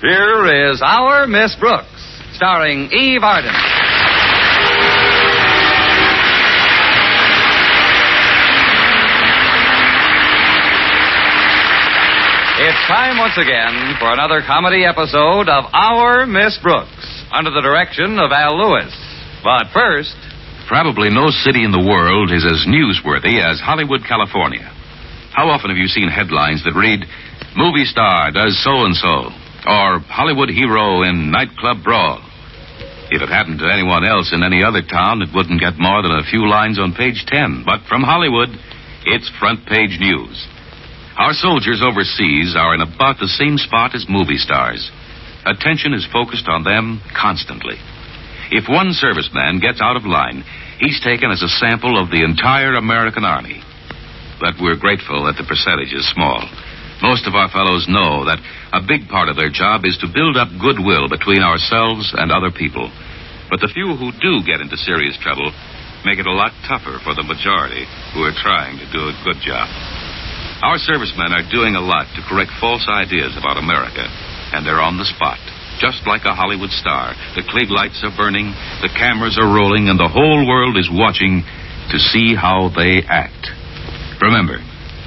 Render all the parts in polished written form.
Here is Our Miss Brooks, starring Eve Arden. It's time once again for another comedy episode of Our Miss Brooks, under the direction of Al Lewis. But first... Probably no city in the world is as newsworthy as Hollywood, California. How often have you seen headlines that read, "Movie star does so-and-so," or "Hollywood hero in nightclub brawl"? If it happened to anyone else in any other town, it wouldn't get more than a few lines on page 10. But from Hollywood, it's front-page news. Our soldiers overseas are in about the same spot as movie stars. Attention is focused on them constantly. If one serviceman gets out of line, he's taken as a sample of the entire American Army. But we're grateful that the percentage is small. Most of our fellows know that a big part of their job is to build up goodwill between ourselves and other people. But the few who do get into serious trouble make it a lot tougher for the majority who are trying to do a good job. Our servicemen are doing a lot to correct false ideas about America, and they're on the spot. Just like a Hollywood star, the Klieg lights are burning, the cameras are rolling, and the whole world is watching to see how they act. Remember,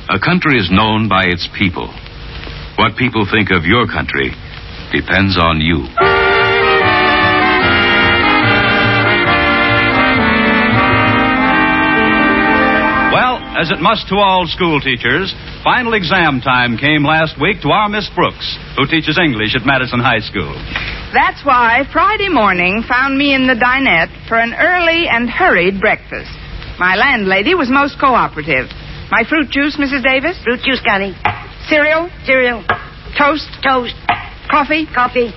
a country is known by its people. What people think of your country depends on you. Well, as it must to all school teachers, final exam time came last week to our Miss Brooks, who teaches English at Madison High School. That's why Friday morning found me in the dinette for an early and hurried breakfast. My landlady was most cooperative. My fruit juice, Mrs. Davis? Fruit juice, Connie. Cereal? Cereal. Toast? Toast. Coffee? Coffee.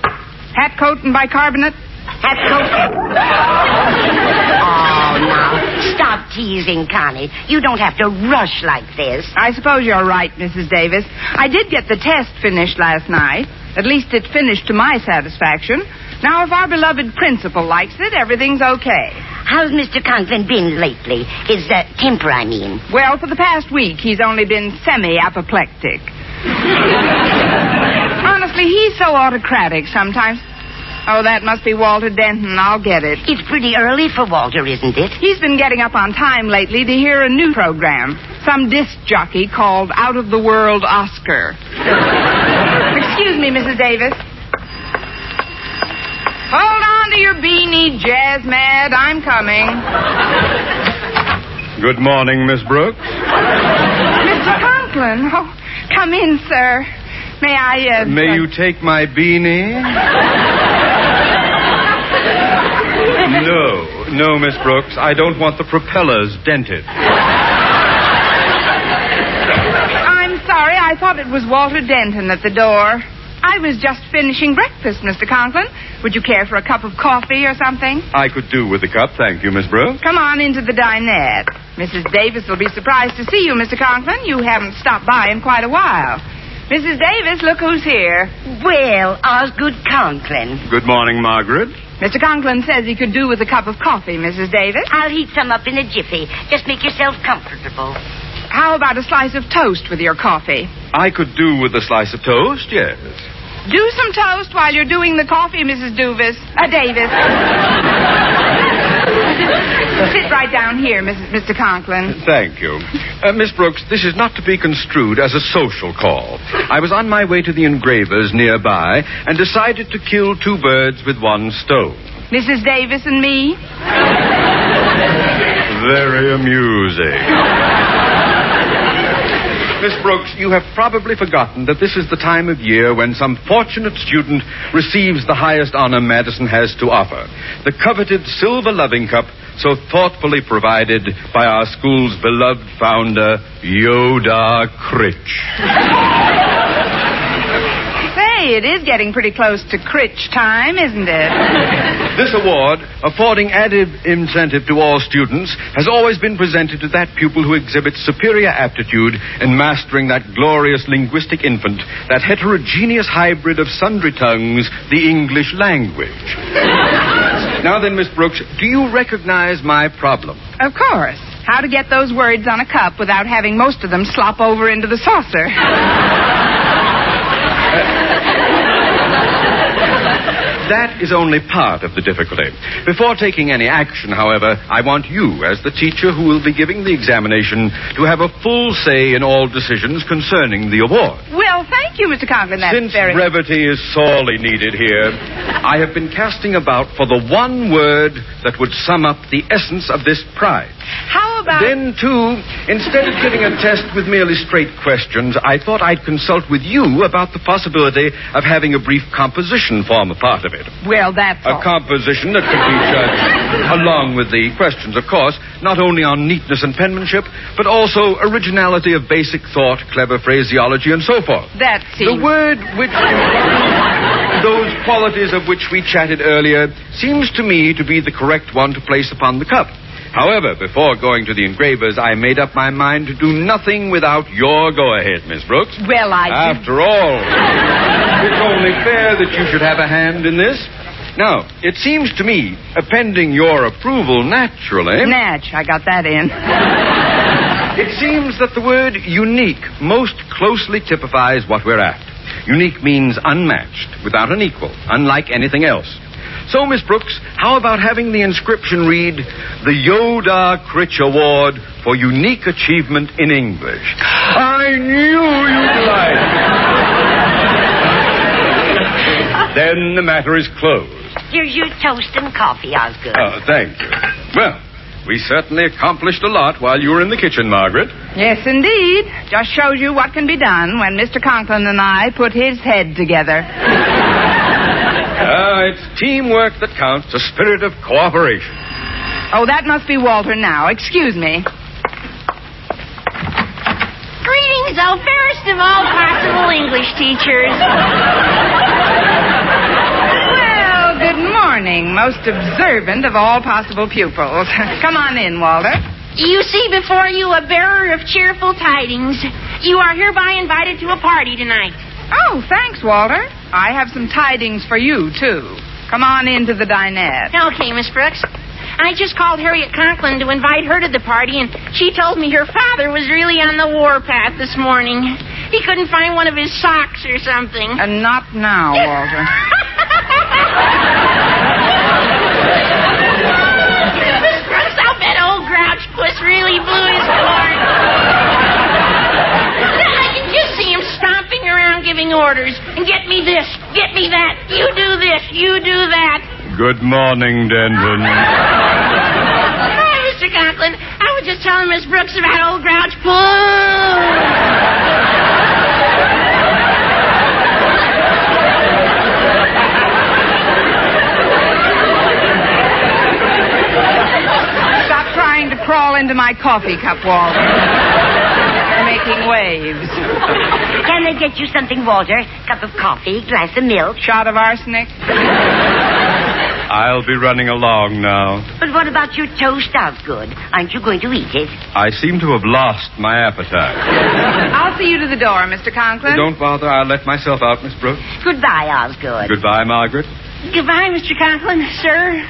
Hat coat and bicarbonate? Hat coat. Oh, now, stop teasing, Connie. You don't have to rush like this. I suppose you're right, Mrs. Davis. I did get the test finished last night. At least it finished to my satisfaction. Now, if our beloved principal likes it, everything's okay. How's Mr. Conklin been lately? His temper, I mean. Well, for the past week, he's only been semi-apoplectic. Honestly, he's so autocratic sometimes. Oh, that must be Walter Denton. I'll get it. It's pretty early for Walter, isn't it? He's been getting up on time lately to hear a new program. Some disc jockey called Out of the World Oscar. Excuse me, Mrs. Davis. Hold on to your beanie, Jazz Mad. I'm coming. Good morning, Miss Brooks. Mr. Conklin. Oh, come in, sir. May I, May you take my beanie? No, Miss Brooks. I don't want the propellers dented. I'm sorry. I thought it was Walter Denton at the door. I was just finishing breakfast, Mr. Conklin. Would you care for a cup of coffee or something? I could do with a cup, thank you, Miss Brooks. Come on into the dinette. Mrs. Davis will be surprised to see you, Mr. Conklin. You haven't stopped by in quite a while. Mrs. Davis, look who's here. Well, Osgood Conklin. Good morning, Margaret. Mr. Conklin says he could do with a cup of coffee, Mrs. Davis. I'll heat some up in a jiffy. Just make yourself comfortable. How about a slice of toast with your coffee? I could do with a slice of toast, yes. Do some toast while you're doing the coffee, Mrs. Davis. Sit right down here, Mr. Conklin. Thank you. Miss Brooks, this is not to be construed as a social call. I was on my way to the engravers nearby and decided to kill two birds with one stone. Mrs. Davis and me? Very amusing. Miss Brooks, you have probably forgotten that this is the time of year when some fortunate student receives the highest honor Madison has to offer, the coveted Silver Loving Cup, so thoughtfully provided by our school's beloved founder, Yoda Critch. Say, it is getting pretty close to Critch time, isn't it? This award, affording added incentive to all students, has always been presented to that pupil who exhibits superior aptitude in mastering that glorious linguistic infant, that heterogeneous hybrid of sundry tongues, the English language. Now then, Miss Brooks, do you recognize my problem? Of course. How to get those words on a cup without having most of them slop over into the saucer. That is only part of the difficulty. Before taking any action, however, I want you, as the teacher who will be giving the examination, to have a full say in all decisions concerning the award. Well, thank you, Mr. Conklin. That's Since very... brevity is sorely needed here, I have been casting about for the one word that would sum up the essence of this prize. How about... Then, too, instead of giving a test with merely straight questions, I thought I'd consult with you about the possibility of having a brief composition form a part of it. Well, that's A all. composition that could be judged, along with the questions, of course, not only on neatness and penmanship, but also originality of basic thought, clever phraseology, and so forth. That The seems... word which... Those qualities of which we chatted earlier seems to me to be the correct one to place upon the cup. However, before going to the engravers, I made up my mind to do nothing without your go-ahead, Miss Brooks. Well, After all, it's only fair that you should have a hand in this. Now, it seems to me, pending your approval, naturally... Natch, I got that in. It seems that the word unique most closely typifies what we're after. Unique means unmatched, without an equal, unlike anything else. So, Miss Brooks, how about having the inscription read, the Yoda Critch Award for Unique Achievement in English? I knew you'd like it. Then the matter is closed. Here's your toast and coffee, Osgood. Oh, thank you. Well, we certainly accomplished a lot while you were in the kitchen, Margaret. Yes, indeed. Just shows you what can be done when Mr. Conklin and I put his head together. It's teamwork that counts, a spirit of cooperation. Oh, that must be Walter now. Excuse me. Greetings, oh, fairest of all possible English teachers. Well, good morning, most observant of all possible pupils. Come on in, Walter. You see before you a bearer of cheerful tidings. You are hereby invited to a party tonight. Oh, thanks, Walter. I have some tidings for you, too. Come on into the dinette. Okay, Miss Brooks. I just called Harriet Conklin to invite her to the party, and she told me her father was really on the warpath this morning. He couldn't find one of his socks or something. And not now, Walter. Miss Brooks, I'll bet old Grouch Puss really blew his corn. I can just see him stomping around giving orders. And get me this, get me that, you do this, you do that. Good morning, Denton. Hi, Mr. Conklin. I was just telling Miss Brooks about old Grouch Stop trying to crawl into my coffee cup, Walter. You're making waves. Can I get you something, Walter? Cup of coffee, glass of milk? Shot of arsenic? I'll be running along now. But what about your toast, Osgood? Aren't you going to eat it? I seem to have lost my appetite. I'll see you to the door, Mr. Conklin. Don't bother. I'll let myself out, Miss Brooks. Goodbye, Osgood. Goodbye, Margaret. Goodbye, Mr. Conklin, sir.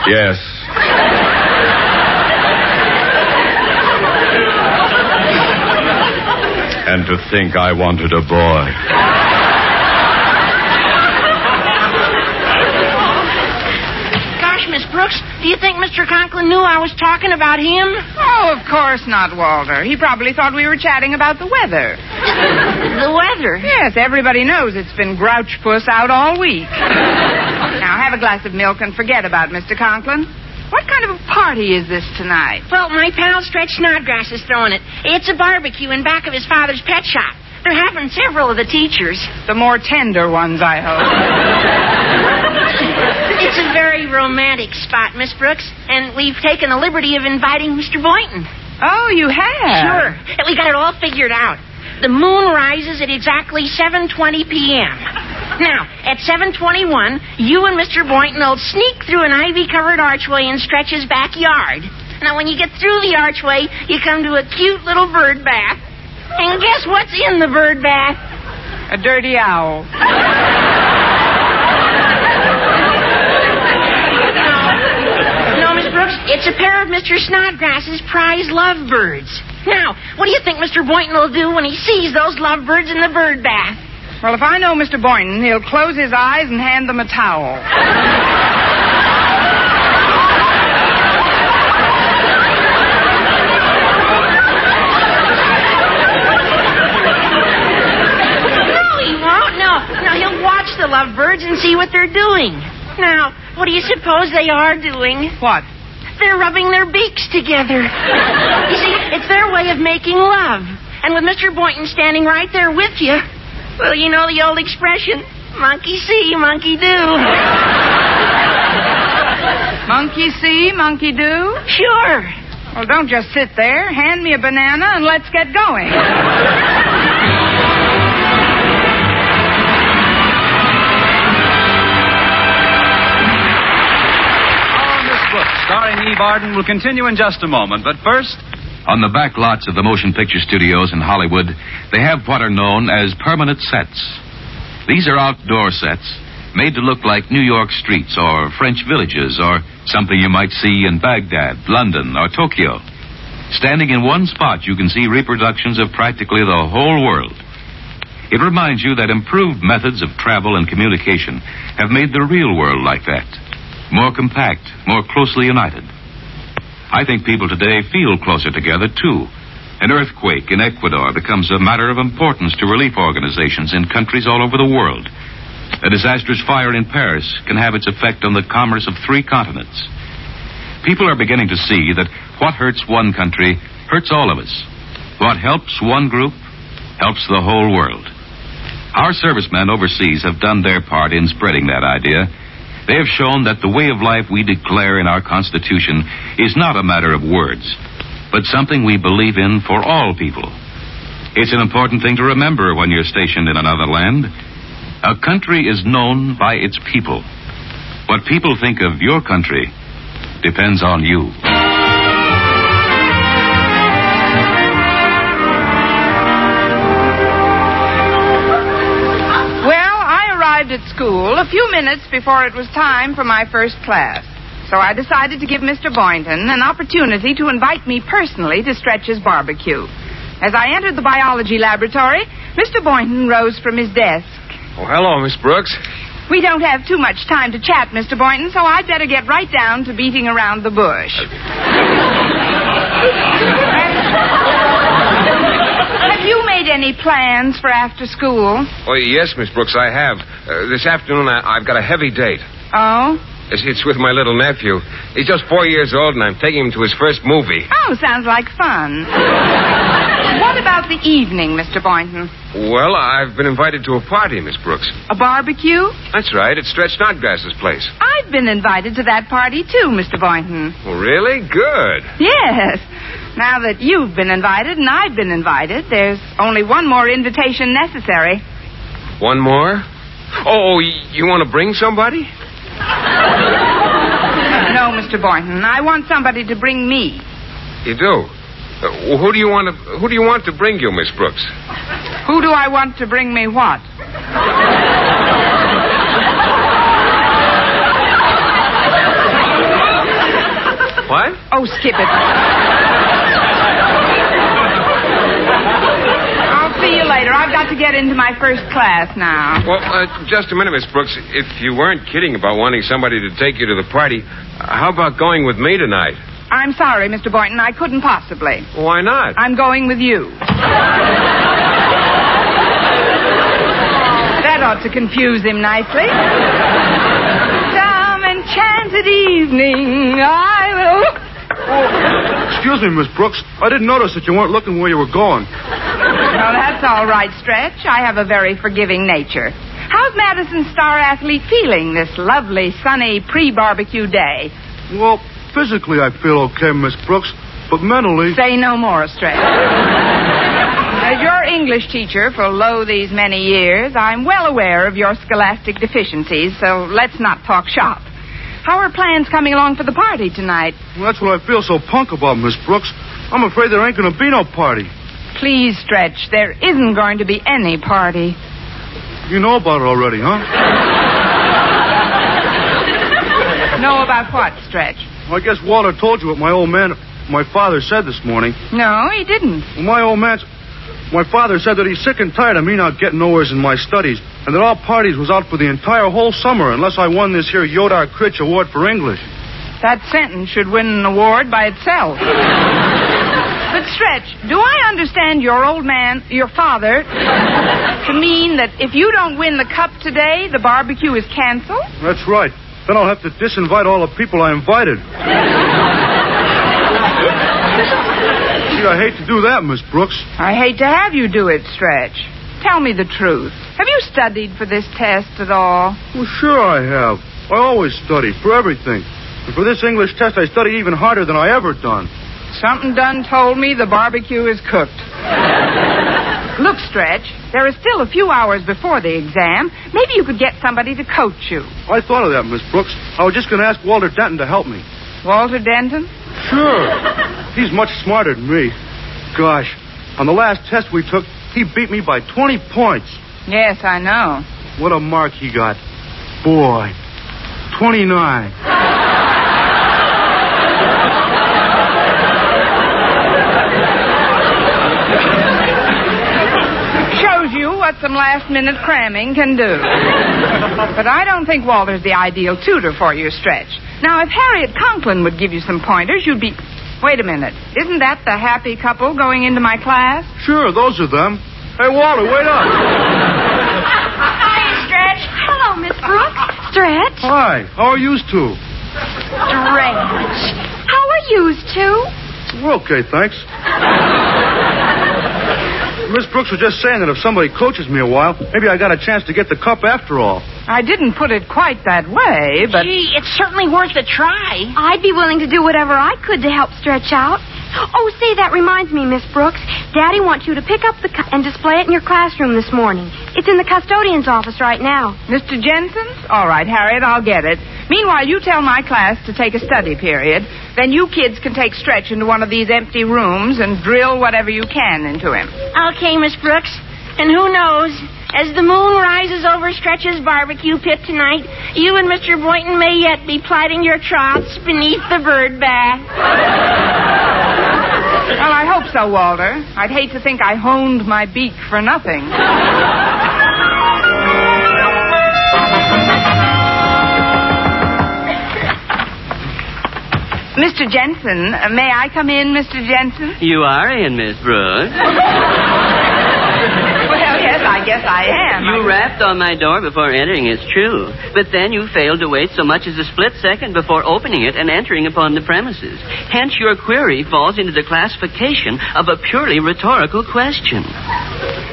Yes. And to think I wanted a boy. Gosh, Miss Brooks, do you think Mr. Conklin knew I was talking about him? Oh, of course not, Walter. He probably thought we were chatting about the weather. The weather? Yes, everybody knows it's been Grouch Puss out all week. Now, have a glass of milk and forget about Mr. Conklin. What kind of a party is this tonight? Well, my pal Stretch Snodgrass is throwing it. It's a barbecue in back of his father's pet shop. They're having several of the teachers. The more tender ones, I hope. It's a very romantic spot, Miss Brooks, and we've taken the liberty of inviting Mr. Boynton. Oh, you have? Sure. And we got it all figured out. The moon rises at exactly 7:20 p.m. Now, at 7:21, you and Mr. Boynton will sneak through an ivy-covered archway in Stretch's backyard. Now, when you get through the archway, you come to a cute little bird bath. And guess what's in the bird bath? A dirty owl. No, Miss Brooks, It's a pair of Mr. Snodgrass's prize lovebirds. Now, what do you think Mr. Boynton will do when he sees those lovebirds in the bird bath? Well, if I know Mr. Boynton, he'll close his eyes and hand them a towel. Now, he'll watch the lovebirds and see what they're doing. Now, what do you suppose they are doing? What? They're rubbing their beaks together. You see, it's their way of making love. And with Mr. Boynton standing right there with you, well, you know the old expression, monkey see, monkey do. Monkey see, monkey do? Sure. Well, don't just sit there. Hand me a banana and let's get going. Starring Eve Arden will continue in just a moment, but first... On the back lots of the motion picture studios in Hollywood, they have what are known as permanent sets. These are outdoor sets made to look like New York streets or French villages or something you might see in Baghdad, London, or Tokyo. Standing in one spot, you can see reproductions of practically the whole world. It reminds you that improved methods of travel and communication have made the real world like that. More compact, more closely united. I think people today feel closer together, too. An earthquake in Ecuador becomes a matter of importance to relief organizations in countries all over the world. A disastrous fire in Paris can have its effect on the commerce of 3 continents. People are beginning to see that what hurts one country hurts all of us. What helps one group helps the whole world. Our servicemen overseas have done their part in spreading that idea. They have shown that the way of life we declare in our Constitution is not a matter of words, but something we believe in for all people. It's an important thing to remember when you're stationed in another land. A country is known by its people. What people think of your country depends on you. At school a few minutes before it was time for my first class. So I decided to give Mr. Boynton an opportunity to invite me personally to Stretch's barbecue. As I entered the biology laboratory, Mr. Boynton rose from his desk. Oh, hello, Miss Brooks. We don't have too much time to chat, Mr. Boynton, so I'd better get right down to beating around the bush. Have you made any plans for after school? Oh, yes, Miss Brooks, I have. This afternoon, I've got a heavy date. Oh? It's with my little nephew. He's just 4 years old, and I'm taking him to his first movie. Oh, sounds like fun. What about the evening, Mr. Boynton? Well, I've been invited to a party, Miss Brooks. A barbecue? That's right. It's Stretch Snodgrass's place. I've been invited to that party, too, Mr. Boynton. Oh, really? Good. Yes. Now that you've been invited and I've been invited, there's only one more invitation necessary. One more? Oh, you want to bring somebody? No, Mr. Boynton. I want somebody to bring me. You do? Who do you want to bring you, Miss Brooks? Who do I want to bring me what? What? Oh, skip it. I'll see you later. I've got to get into my first class now. Well, just a minute, Miss Brooks. If you weren't kidding about wanting somebody to take you to the party, how about going with me tonight? I'm sorry, Mr. Boynton. I couldn't possibly. Why not? I'm going with you. That ought to confuse him nicely. Some enchanted evening, I will... Excuse me, Miss Brooks. I didn't notice that you weren't looking where you were going. No, that's all right, Stretch. I have a very forgiving nature. How's Madison's star athlete feeling this lovely, sunny, pre-barbecue day? Well, physically I feel okay, Miss Brooks, but mentally... Say no more, Stretch. As your English teacher for these many years, I'm well aware of your scholastic deficiencies, so let's not talk shop. How are plans coming along for the party tonight? Well, that's what I feel so punk about, Miss Brooks. I'm afraid there ain't going to be no party. Please, Stretch, there isn't going to be any party. You know about it already, huh? Know about what, Stretch? Well, I guess Walter told you what my father said this morning. No, he didn't. Well, my father said that he's sick and tired of me not getting nowheres in my studies, and that all parties was out for the entire whole summer unless I won this here Yodar Critch Award for English. That sentence should win an award by itself. But, Stretch, do I understand your father, to mean that if you don't win the cup today, the barbecue is canceled? That's right. Then I'll have to disinvite all the people I invited. Gee, I hate to do that, Miss Brooks. I hate to have you do it, Stretch. Tell me the truth. Have you studied for this test at all? Well, sure I have. I always study, for everything. And for this English test, I studied even harder than I ever done. Something done told me the barbecue is cooked. Look, Stretch, there are still a few hours before the exam. Maybe you could get somebody to coach you. I thought of that, Miss Brooks. I was just going to ask Walter Denton to help me. Walter Denton? Sure. He's much smarter than me. Gosh, on the last test we took, he beat me by 20 points. Yes, I know. What a mark he got. Boy, 29. What some last-minute cramming can do. But I don't think Walter's the ideal tutor for you, Stretch. Now, if Harriet Conklin would give you some pointers, you'd be... Wait a minute. Isn't that the happy couple going into my class? Sure, those are them. Hey, Walter, wait up. Hi, Stretch. Hello, Miss Brooks. Stretch. Hi, how are yous two? Stretch. How are yous two? We're okay, thanks. Miss Brooks was just saying that if somebody coaches me a while, maybe I got a chance to get the cup after all. I didn't put it quite that way, but... Gee, it's certainly worth a try. I'd be willing to do whatever I could to help Stretch out. Oh, say, that reminds me, Miss Brooks. Daddy wants you to pick up the cup and display it in your classroom this morning. It's in the custodian's office right now. Mr. Jensen's? All right, Harriet, I'll get it. Meanwhile, you tell my class to take a study period. Then you kids can take Stretch into one of these empty rooms and drill whatever you can into him. Okay, Miss Brooks. And who knows, as the moon rises over Stretch's barbecue pit tonight, you and Mr. Boynton may yet be plighting your troths beneath the bird bath. Well, I hope so, Walter. I'd hate to think I honed my beak for nothing. Mr. Jensen, may I come in, Mr. Jensen? You are in, Miss Brooks. Well, yes, I guess I am. You rapped on my door before entering, it's true. But then you failed to wait so much as a split second before opening it and entering upon the premises. Hence, your query falls into the classification of a purely rhetorical question.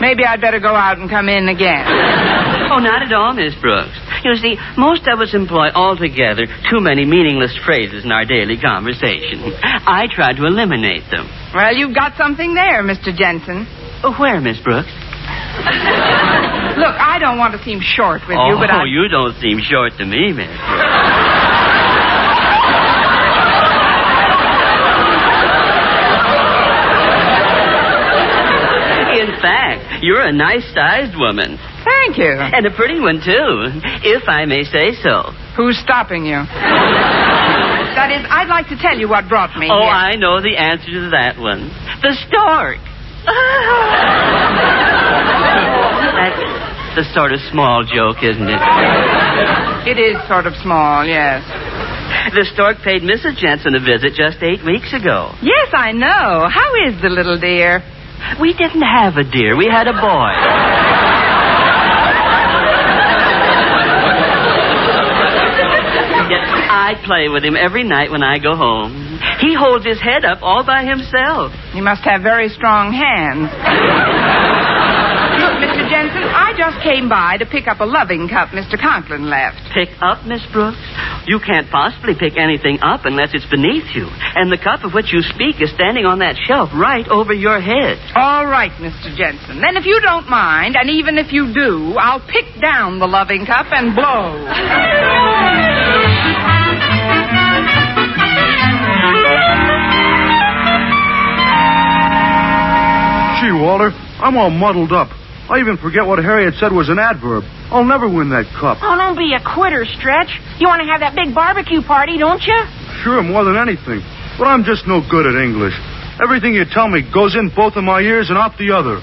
Maybe I'd better go out and come in again. Oh, not at all, Miss Brooks. You see, most of us employ altogether too many meaningless phrases in our daily conversation. I try to eliminate them. Well, you've got something there, Mr. Jensen. Where, Miss Brooks? Look, I don't want to seem short with you, but Oh, you don't seem short to me, Miss Brooks. In fact, you're a nice-sized woman. Thank you. And a pretty one, too, if I may say so. Who's stopping you? That is, I'd like to tell you what brought me here. I know the answer to that one. The stork. That's the sort of small joke, isn't it? It is sort of small, yes. The stork paid Mrs. Jensen a visit just 8 weeks ago. Yes, I know. How is the little dear? We didn't have a deer. We had a boy. Yet I play with him every night when I go home. He holds his head up all by himself. You must have very strong hands. Look, Mr. Jensen, I just came by to pick up a loving cup Mr. Conklin left. Pick up, Miss Brooks? You can't possibly pick anything up unless it's beneath you. And the cup of which you speak is standing on that shelf right over your head. All right, Mr. Jensen. Then if you don't mind, and even if you do, I'll pick down the loving cup and blow. Gee, Walter, I'm all muddled up. I even forget what Harriet said was an adverb. I'll never win that cup. Oh, don't be a quitter, Stretch. You want to have that big barbecue party, don't you? sure, more than anything. But I'm just no good at English. Everything you tell me goes in both of my ears and out the other.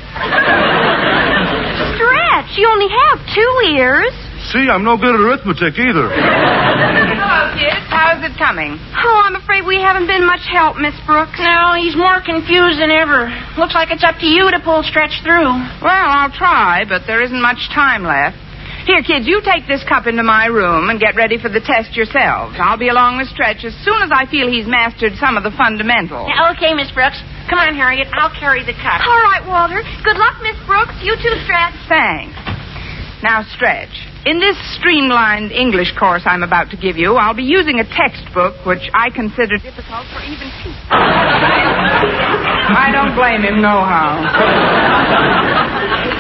Stretch, you only have 2 ears. See, I'm no good at arithmetic either. Hello, kids. How's it coming? Oh, I'm afraid we haven't been much help, Miss Brooks. No, he's more confused than ever. Looks like it's up to you to pull Stretch through. Well, I'll try, but there isn't much time left. Here, kids, you take this cup into my room and get ready for the test yourselves. I'll be along with Stretch as soon as I feel he's mastered some of the fundamentals. Okay, Miss Brooks. Come on, Harriet. I'll carry the cup. All right, Walter. Good luck, Miss Brooks. You too, Stretch. Thanks. Now, Stretch, in this streamlined English course I'm about to give you, I'll be using a textbook which I consider difficult for even people. I don't blame him, nohow.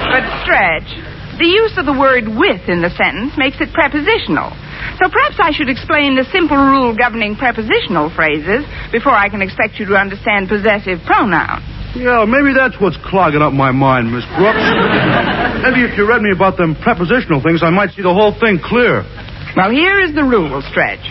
But, Stretch, the use of the word with in the sentence makes it prepositional. So perhaps I should explain the simple rule governing prepositional phrases before I can expect you to understand possessive pronouns. Yeah, maybe that's what's clogging up my mind, Miss Brooks. Maybe if you read me about them prepositional things, I might see the whole thing clear. Well, here is the rule, Stretch.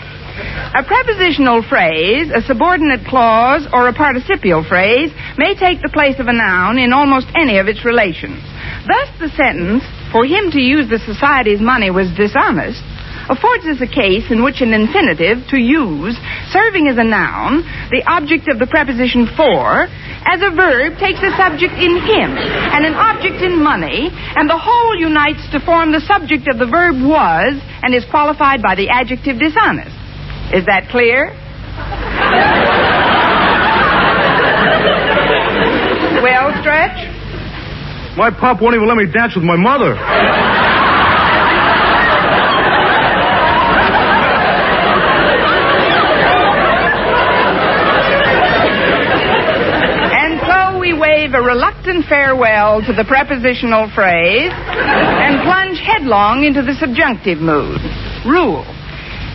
A prepositional phrase, a subordinate clause, or a participial phrase may take the place of a noun in almost any of its relations. Thus, the sentence, "For him to use the society's money was dishonest," affords us a case in which an infinitive, to use, serving as a noun, the object of the preposition for, as a verb takes a subject in him and an object in money, and the whole unites to form the subject of the verb was and is qualified by the adjective dishonest. Is that clear? Well, Stretch? My pop won't even let me dance with my mother. And so we wave a reluctant farewell to the prepositional phrase and plunge headlong into the subjunctive mood. Rule.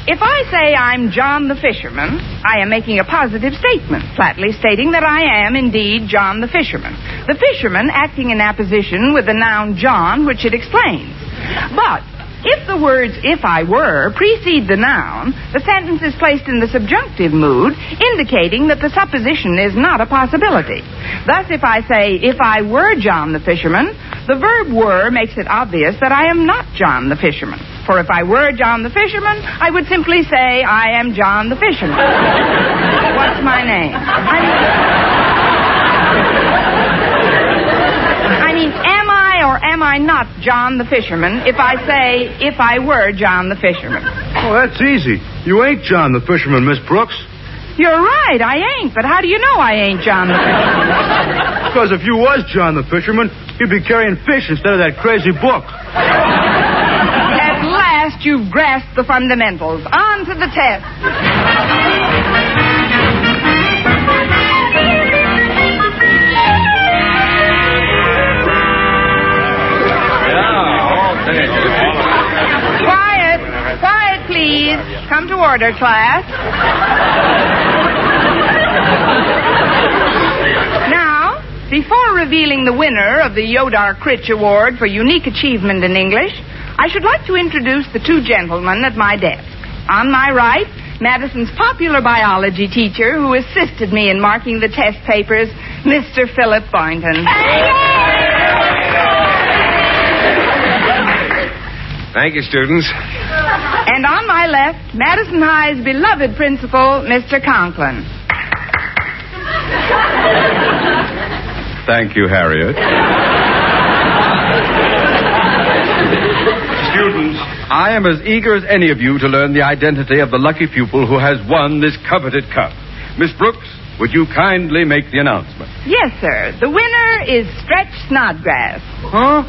If I say I'm John the Fisherman, I am making a positive statement, flatly stating that I am indeed John the Fisherman. The fisherman acting in apposition with the noun John, which it explains. But if the words "if I were" precede the noun, the sentence is placed in the subjunctive mood, indicating that the supposition is not a possibility. Thus, if I say, "If I were John the Fisherman," the verb "were" makes it obvious that I am not John the Fisherman. For if I were John the Fisherman, I would simply say, "I am John the Fisherman." What's my name? I mean, am I or am I not John the Fisherman if I say, "If I were John the Fisherman"? Oh, that's easy. You ain't John the Fisherman, Miss Brooks. You're right, I ain't. But how do you know I ain't John the Fisherman? Because if you was John the Fisherman, you'd be carrying fish instead of that crazy book. At last you've grasped the fundamentals. On to the test. Quiet, please. Come to order, class. Now, before revealing the winner of the Yodar Critch Award for unique achievement in English, I should like to introduce the two gentlemen at my desk. On my right, Madison's popular biology teacher who assisted me in marking the test papers, Mr. Philip Boynton. Thank you, students. And on my left, Madison High's beloved principal, Mr. Conklin. Thank you, Harriet. Students, I am as eager as any of you to learn the identity of the lucky pupil who has won this coveted cup. Miss Brooks, would you kindly make the announcement? Yes, sir. The winner is Stretch Snodgrass. Huh?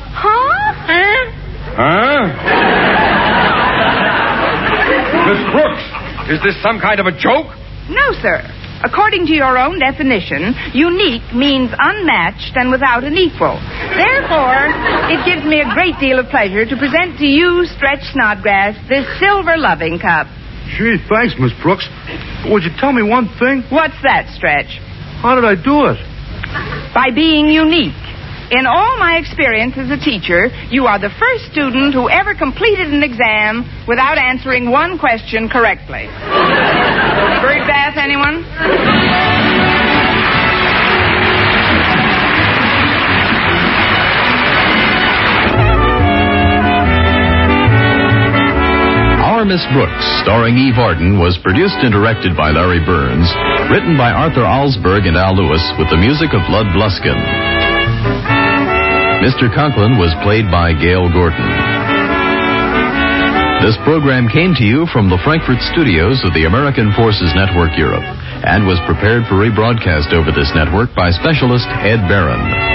Miss Brooks, is this some kind of a joke? No, sir. According to your own definition, unique means unmatched and without an equal. Therefore, it gives me a great deal of pleasure to present to you, Stretch Snodgrass, this silver loving cup. Gee, thanks, Miss Brooks. Would you tell me one thing? What's that, Stretch? How did I do it? By being unique. In all my experience as a teacher, you are the first student who ever completed an exam without answering one question correctly. Bird bath, anyone? Our Miss Brooks, starring Eve Arden, was produced and directed by Larry Burns, written by Arthur Alsberg and Al Lewis, with the music of Lud Bluskin. Mr. Conklin was played by Gail Gordon. This program came to you from the Frankfurt studios of the American Forces Network Europe and was prepared for rebroadcast over this network by specialist Ed Barron.